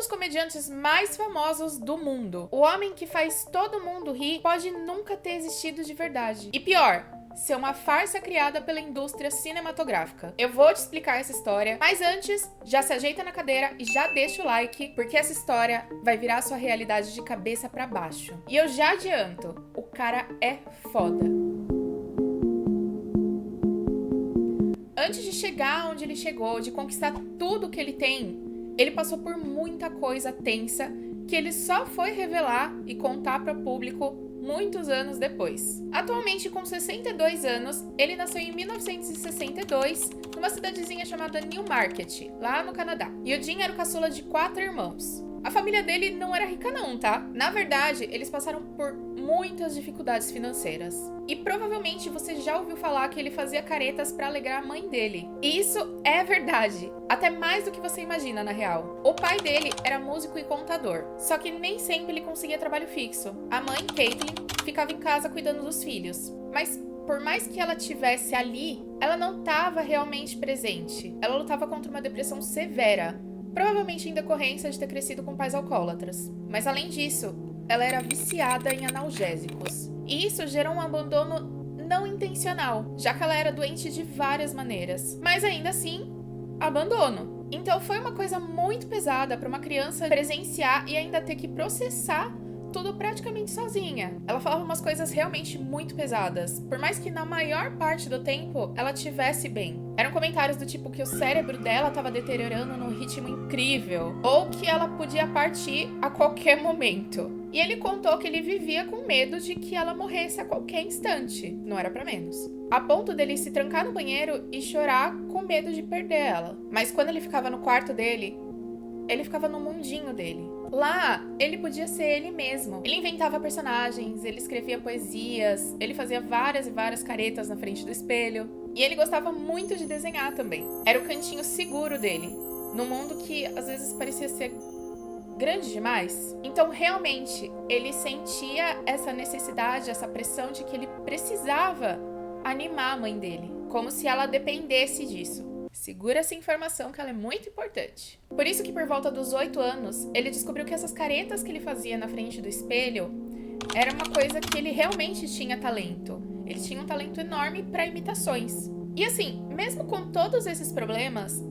dos comediantes mais famosos do mundo. O homem que faz todo mundo rir pode nunca ter existido de verdade. E pior, ser uma farsa criada pela indústria cinematográfica. Eu vou te explicar essa história, mas antes, já se ajeita na cadeira e já deixa o like, porque essa história vai virar sua realidade de cabeça pra baixo. E eu já adianto, o cara é foda. Antes de chegar onde ele chegou, de conquistar tudo que ele tem, ele passou por muita coisa tensa que ele só foi revelar e contar para o público muitos anos depois. Atualmente, com 62 anos, ele nasceu em 1962, numa cidadezinha chamada Newmarket, lá no Canadá. E o Jim era o caçula de 4 irmãos. A família dele não era rica não, tá? Na verdade, eles passaram por muitas dificuldades financeiras. E provavelmente você já ouviu falar que ele fazia caretas pra alegrar a mãe dele. E isso é verdade, até mais do que você imagina na real. O pai dele era músico e contador, só que nem sempre ele conseguia trabalho fixo. A mãe, Caitlin, ficava em casa cuidando dos filhos. Mas por mais que ela tivesse ali, ela não estava realmente presente. Ela lutava contra uma depressão severa, provavelmente em decorrência de ter crescido com pais alcoólatras. Mas além disso, ela era viciada em analgésicos. E isso gerou um abandono não intencional, já que ela era doente de várias maneiras. Mas ainda assim, abandono. Então foi uma coisa muito pesada para uma criança presenciar e ainda ter que processar tudo praticamente sozinha. Ela falava umas coisas realmente muito pesadas, por mais que na maior parte do tempo ela tivesse bem. Eram comentários do tipo que o cérebro dela estava deteriorando num ritmo incrível, ou que ela podia partir a qualquer momento. E ele contou que ele vivia com medo de que ela morresse a qualquer instante, não era pra menos. A ponto dele se trancar no banheiro e chorar com medo de perder ela. Mas quando ele ficava no quarto dele, ele ficava no mundinho dele. Lá, ele podia ser ele mesmo. Ele inventava personagens, ele escrevia poesias, ele fazia várias e várias caretas na frente do espelho. E ele gostava muito de desenhar também. Era o cantinho seguro dele, num mundo que às vezes parecia ser grande demais. Então, realmente, ele sentia essa necessidade, essa pressão de que ele precisava animar a mãe dele, como se ela dependesse disso. Segura essa informação que ela é muito importante. Por isso que por volta dos 8 anos, ele descobriu que essas caretas que ele fazia na frente do espelho era uma coisa que ele realmente tinha talento. Ele tinha um talento enorme para imitações. E assim, mesmo com todos esses problemas,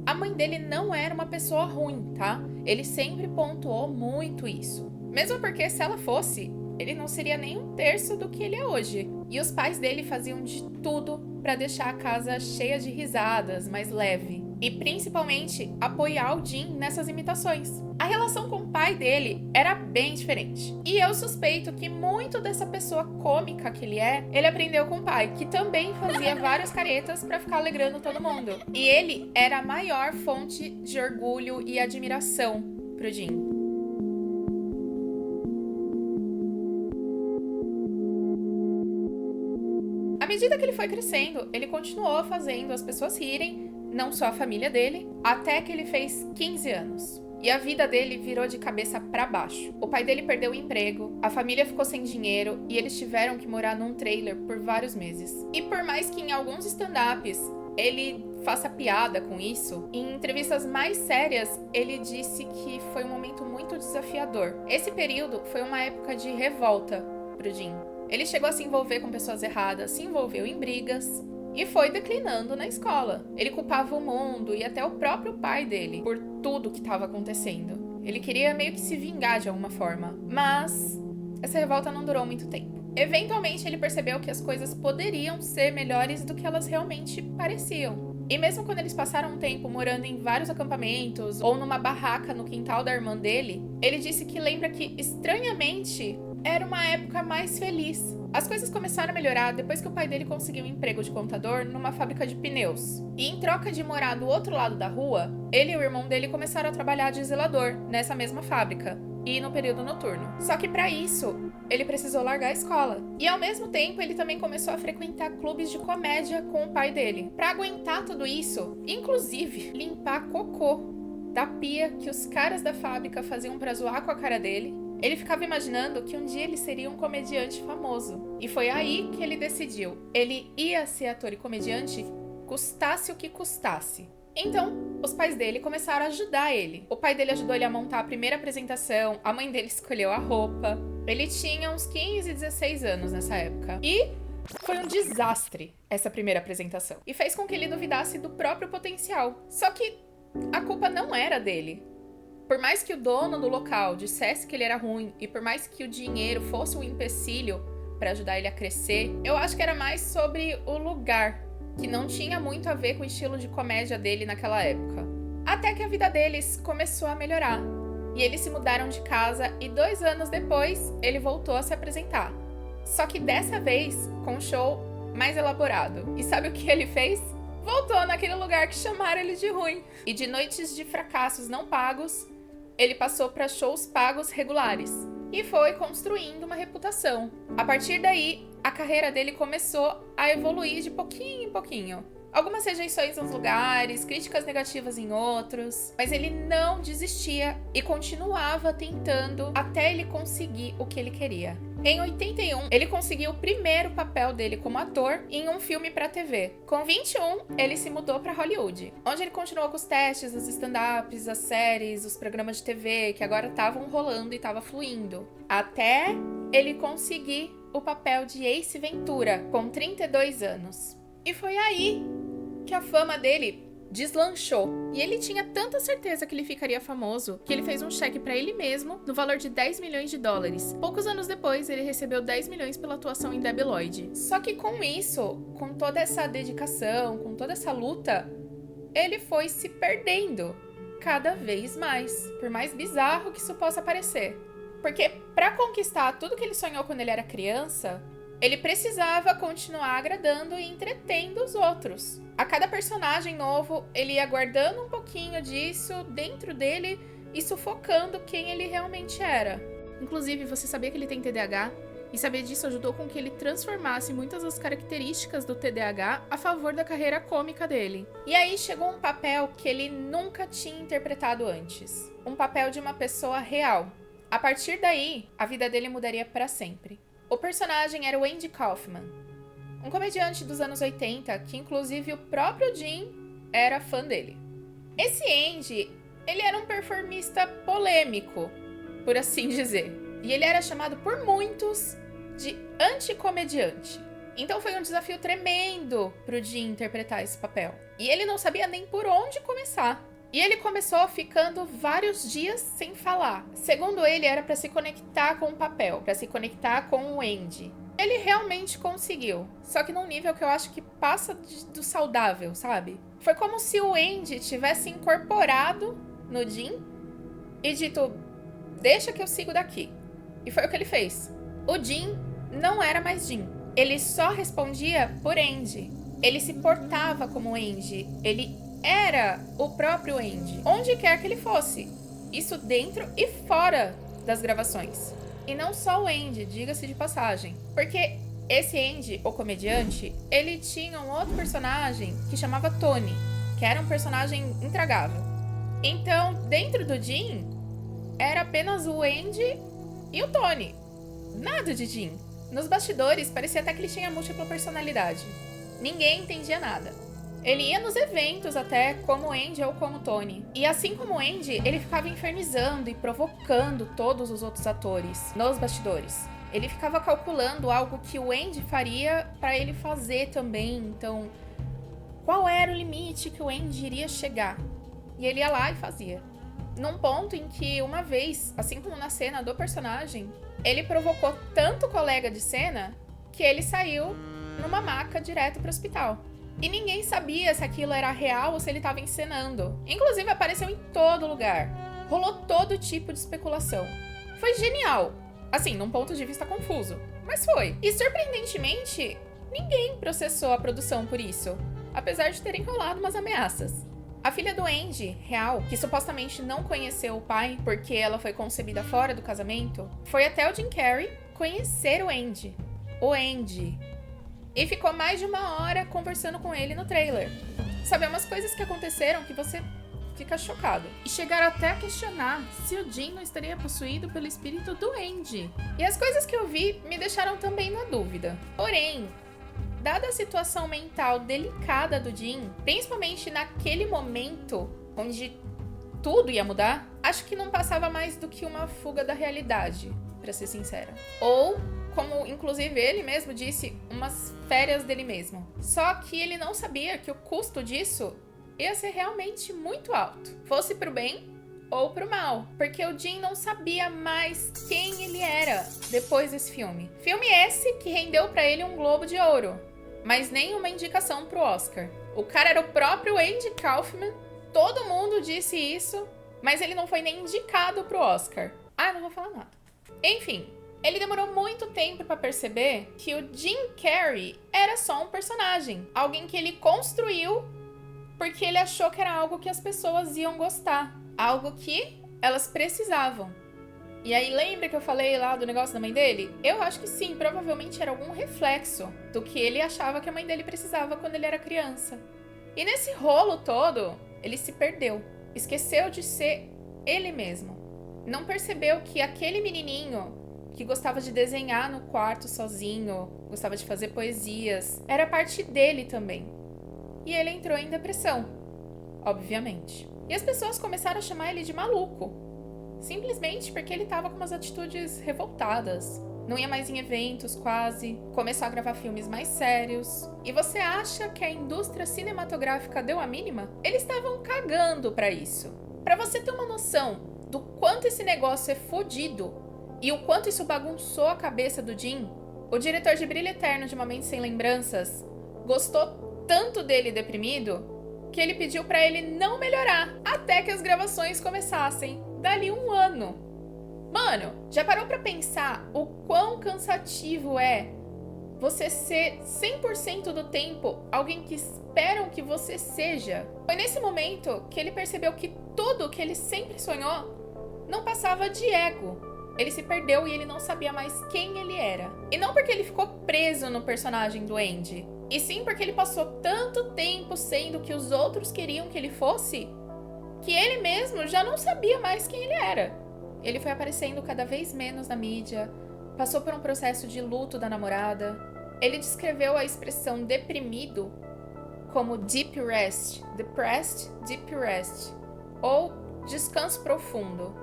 a mãe dele não era uma pessoa ruim, tá? Ele sempre pontuou muito isso. Mesmo porque se ela fosse, ele não seria nem um terço do que ele é hoje. E os pais dele faziam de tudo para deixar a casa cheia de risadas, mais leve. E principalmente apoiar o Jim nessas imitações. A relação com o pai dele era bem diferente. E eu suspeito que muito dessa pessoa cômica que ele é, ele aprendeu com o pai, que também fazia várias caretas para ficar alegrando todo mundo. E ele era a maior fonte de orgulho e admiração pro Jim. À medida que ele foi crescendo, ele continuou fazendo as pessoas rirem, não só a família dele, até que ele fez 15 anos. E a vida dele virou de cabeça pra baixo. O pai dele perdeu o emprego, a família ficou sem dinheiro e eles tiveram que morar num trailer por vários meses. E por mais que em alguns stand-ups ele faça piada com isso, em entrevistas mais sérias ele disse que foi um momento muito desafiador. Esse período foi uma época de revolta pro Jim. Ele chegou a se envolver com pessoas erradas, se envolveu em brigas e foi declinando na escola. Ele culpava o mundo e até o próprio pai dele por tudo que estava acontecendo. Ele queria meio que se vingar de alguma forma, mas essa revolta não durou muito tempo. Eventualmente ele percebeu que as coisas poderiam ser melhores do que elas realmente pareciam. E mesmo quando eles passaram um tempo morando em vários acampamentos ou numa barraca no quintal da irmã dele, ele disse que lembra que, estranhamente, era uma época mais feliz. As coisas começaram a melhorar depois que o pai dele conseguiu um emprego de contador numa fábrica de pneus. E em troca de morar do outro lado da rua, ele e o irmão dele começaram a trabalhar de zelador nessa mesma fábrica e no período noturno. Só que para isso, ele precisou largar a escola. E ao mesmo tempo, ele também começou a frequentar clubes de comédia com o pai dele. Para aguentar tudo isso, inclusive limpar cocô da pia que os caras da fábrica faziam para zoar com a cara dele, ele ficava imaginando que um dia ele seria um comediante famoso. E foi aí que ele decidiu. Ele ia ser ator e comediante, custasse o que custasse. Então, os pais dele começaram a ajudar ele. O pai dele ajudou ele a montar a primeira apresentação, a mãe dele escolheu a roupa. Ele tinha uns 15, 16 anos nessa época. E foi um desastre essa primeira apresentação. E fez com que ele duvidasse do próprio potencial. Só que a culpa não era dele. Por mais que o dono do local dissesse que ele era ruim e por mais que o dinheiro fosse um empecilho para ajudar ele a crescer, eu acho que era mais sobre o lugar, que não tinha muito a ver com o estilo de comédia dele naquela época. Até que a vida deles começou a melhorar. E eles se mudaram de casa e 2 anos depois ele voltou a se apresentar. Só que dessa vez com um show mais elaborado. E sabe o que ele fez? Voltou naquele lugar que chamaram ele de ruim. E de noites de fracassos não pagos, ele passou para shows pagos regulares. E foi construindo uma reputação. A partir daí, a carreira dele começou a evoluir de pouquinho em pouquinho. Algumas rejeições nos lugares, críticas negativas em outros, mas ele não desistia e continuava tentando até ele conseguir o que ele queria. Em 81, ele conseguiu o primeiro papel dele como ator em um filme para TV. Com 21, ele se mudou para Hollywood, onde ele continuou com os testes, os stand-ups, as séries, os programas de TV que agora estavam rolando e estavam fluindo. Até ele conseguir o papel de Ace Ventura, com 32 anos. E foi aí que a fama dele deslanchou. E ele tinha tanta certeza que ele ficaria famoso que ele fez um cheque pra ele mesmo no valor de 10 milhões de dólares. Poucos anos depois, ele recebeu 10 milhões pela atuação em Debi Lloyd. Só que com isso, com toda essa dedicação, com toda essa luta, ele foi se perdendo cada vez mais. Por mais bizarro que isso possa parecer. Porque pra conquistar tudo que ele sonhou quando ele era criança, ele precisava continuar agradando e entretendo os outros. A cada personagem novo, ele ia guardando um pouquinho disso dentro dele e sufocando quem ele realmente era. Inclusive, você sabia que ele tem TDAH? E saber disso ajudou com que ele transformasse muitas das características do TDAH a favor da carreira cômica dele. E aí chegou um papel que ele nunca tinha interpretado antes. Um papel de uma pessoa real. A partir daí, a vida dele mudaria para sempre. O personagem era o Andy Kaufman, um comediante dos anos 80, que inclusive o próprio Jim era fã dele. Esse Andy, ele era um performista polêmico, por assim dizer. E ele era chamado por muitos de anticomediante. Então foi um desafio tremendo pro Jim interpretar esse papel. E ele não sabia nem por onde começar. E ele começou ficando vários dias sem falar. Segundo ele, era para se conectar com o papel, para se conectar com o Andy. Ele realmente conseguiu, só que num nível que eu acho que passa do saudável, sabe? Foi como se o Andy tivesse incorporado no Jim e dito, deixa que eu sigo daqui. E foi o que ele fez. O Jim não era mais Jim. Ele só respondia por Andy. Ele se portava como Andy. Ele era o próprio Andy, onde quer que ele fosse. Isso dentro e fora das gravações. E não só o Andy, diga-se de passagem. Porque esse Andy, o comediante, ele tinha um outro personagem que chamava Tony, que era um personagem intragável. Então, dentro do Jim, era apenas o Andy e o Tony. Nada de Jim. Nos bastidores, parecia até que ele tinha múltipla personalidade. Ninguém entendia nada. Ele ia nos eventos até, como o Andy ou como o Tony. E assim como o Andy, ele ficava infernizando e provocando todos os outros atores nos bastidores. Ele ficava calculando algo que o Andy faria para ele fazer também. Então, qual era o limite que o Andy iria chegar? E ele ia lá e fazia. Num ponto em que, uma vez, assim como na cena do personagem, ele provocou tanto o colega de cena que ele saiu numa maca direto pro hospital. E ninguém sabia se aquilo era real ou se ele estava encenando. Inclusive, apareceu em todo lugar. Rolou todo tipo de especulação. Foi genial. Assim, num ponto de vista confuso. Mas foi. E, surpreendentemente, ninguém processou a produção por isso. Apesar de terem rolado umas ameaças. A filha do Andy, real, que supostamente não conheceu o pai porque ela foi concebida fora do casamento, foi até o Jim Carrey conhecer o Andy. O Andy. E ficou mais de 1 hora conversando com ele no trailer. Sabe, umas coisas que aconteceram que você fica chocado. E chegaram até a questionar se o Jim não estaria possuído pelo espírito do Andy. E as coisas que eu vi me deixaram também na dúvida. Porém, dada a situação mental delicada do Jim, principalmente naquele momento onde tudo ia mudar, acho que não passava mais do que uma fuga da realidade, pra ser sincera. Ou, como inclusive ele mesmo disse, umas férias dele mesmo. Só que ele não sabia que o custo disso ia ser realmente muito alto, fosse pro bem ou pro mal, porque o Jim não sabia mais quem ele era depois desse filme. Filme esse que rendeu pra ele um Globo de Ouro, mas nem uma indicação pro Oscar. O cara era o próprio Andy Kaufman, todo mundo disse isso, mas ele não foi nem indicado pro Oscar. Ah, não vou falar nada. Enfim, ele demorou muito tempo pra perceber que o Jim Carrey era só um personagem, alguém que ele construiu porque ele achou que era algo que as pessoas iam gostar, algo que elas precisavam. E aí, lembra que eu falei lá do negócio da mãe dele? Eu acho que sim, provavelmente era algum reflexo do que ele achava que a mãe dele precisava quando ele era criança. E nesse rolo todo, ele se perdeu, esqueceu de ser ele mesmo. Não percebeu que aquele menininho que gostava de desenhar no quarto sozinho, gostava de fazer poesias, era parte dele também. E ele entrou em depressão, obviamente. E as pessoas começaram a chamar ele de maluco, simplesmente porque ele tava com umas atitudes revoltadas. Não ia mais em eventos, quase. Começou a gravar filmes mais sérios. E você acha que a indústria cinematográfica deu a mínima? Eles estavam cagando pra isso. Pra você ter uma noção do quanto esse negócio é fodido e o quanto isso bagunçou a cabeça do Jim, o diretor de Brilho Eterno de Uma Mente Sem Lembranças gostou tanto dele deprimido que ele pediu pra ele não melhorar até que as gravações começassem, dali 1 ano. Mano, já parou pra pensar o quão cansativo é você ser 100% do tempo alguém que esperam que você seja? Foi nesse momento que ele percebeu que tudo que ele sempre sonhou não passava de ego. Ele se perdeu e ele não sabia mais quem ele era. E não porque ele ficou preso no personagem do Andy, e sim porque ele passou tanto tempo sendo o que os outros queriam que ele fosse, que ele mesmo já não sabia mais quem ele era. Ele foi aparecendo cada vez menos na mídia, passou por um processo de luto da namorada. Ele descreveu a expressão deprimido como deep rest, depressed, deep rest, ou descanso profundo.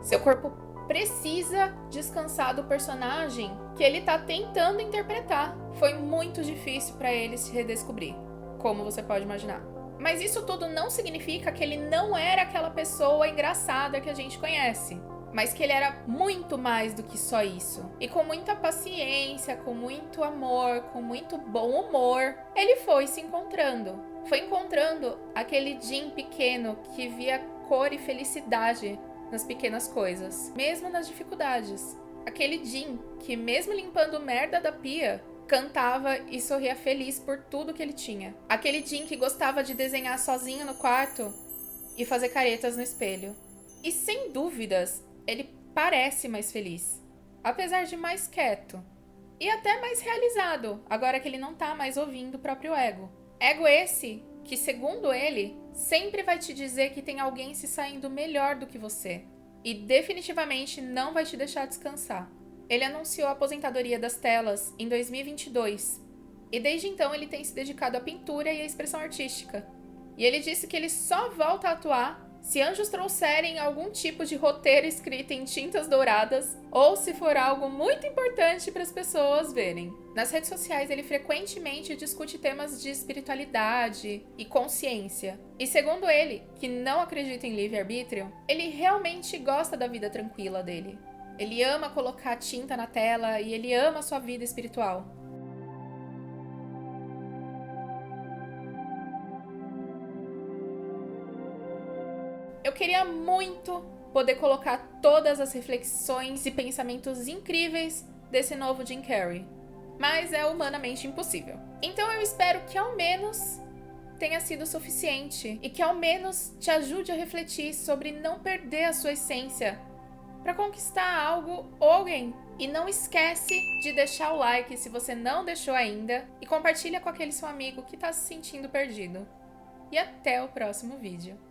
Seu corpo precisa descansar do personagem que ele tá tentando interpretar. Foi muito difícil para ele se redescobrir, como você pode imaginar. Mas isso tudo não significa que ele não era aquela pessoa engraçada que a gente conhece, mas que ele era muito mais do que só isso. E com muita paciência, com muito amor, com muito bom humor, ele foi se encontrando. Foi encontrando aquele Jim pequeno que via cor e felicidade nas pequenas coisas, mesmo nas dificuldades. Aquele Jim que, mesmo limpando merda da pia, cantava e sorria feliz por tudo que ele tinha. Aquele Jim que gostava de desenhar sozinho no quarto e fazer caretas no espelho. E sem dúvidas, ele parece mais feliz, apesar de mais quieto. E até mais realizado, agora que ele não tá mais ouvindo o próprio ego. Ego esse que, segundo ele, sempre vai te dizer que tem alguém se saindo melhor do que você. E definitivamente não vai te deixar descansar. Ele anunciou a aposentadoria das telas em 2022. E desde então ele tem se dedicado à pintura e à expressão artística. E ele disse que ele só volta a atuar se anjos trouxerem algum tipo de roteiro escrito em tintas douradas ou se for algo muito importante para as pessoas verem. Nas redes sociais ele frequentemente discute temas de espiritualidade e consciência. E segundo ele, que não acredita em livre-arbítrio, ele realmente gosta da vida tranquila dele. Ele ama colocar tinta na tela e ele ama a sua vida espiritual. Eu queria muito poder colocar todas as reflexões e pensamentos incríveis desse novo Jim Carrey, mas é humanamente impossível. Então eu espero que ao menos tenha sido suficiente e que ao menos te ajude a refletir sobre não perder a sua essência para conquistar algo ou alguém. E não esquece de deixar o like se você não deixou ainda e compartilha com aquele seu amigo que está se sentindo perdido. E até o próximo vídeo.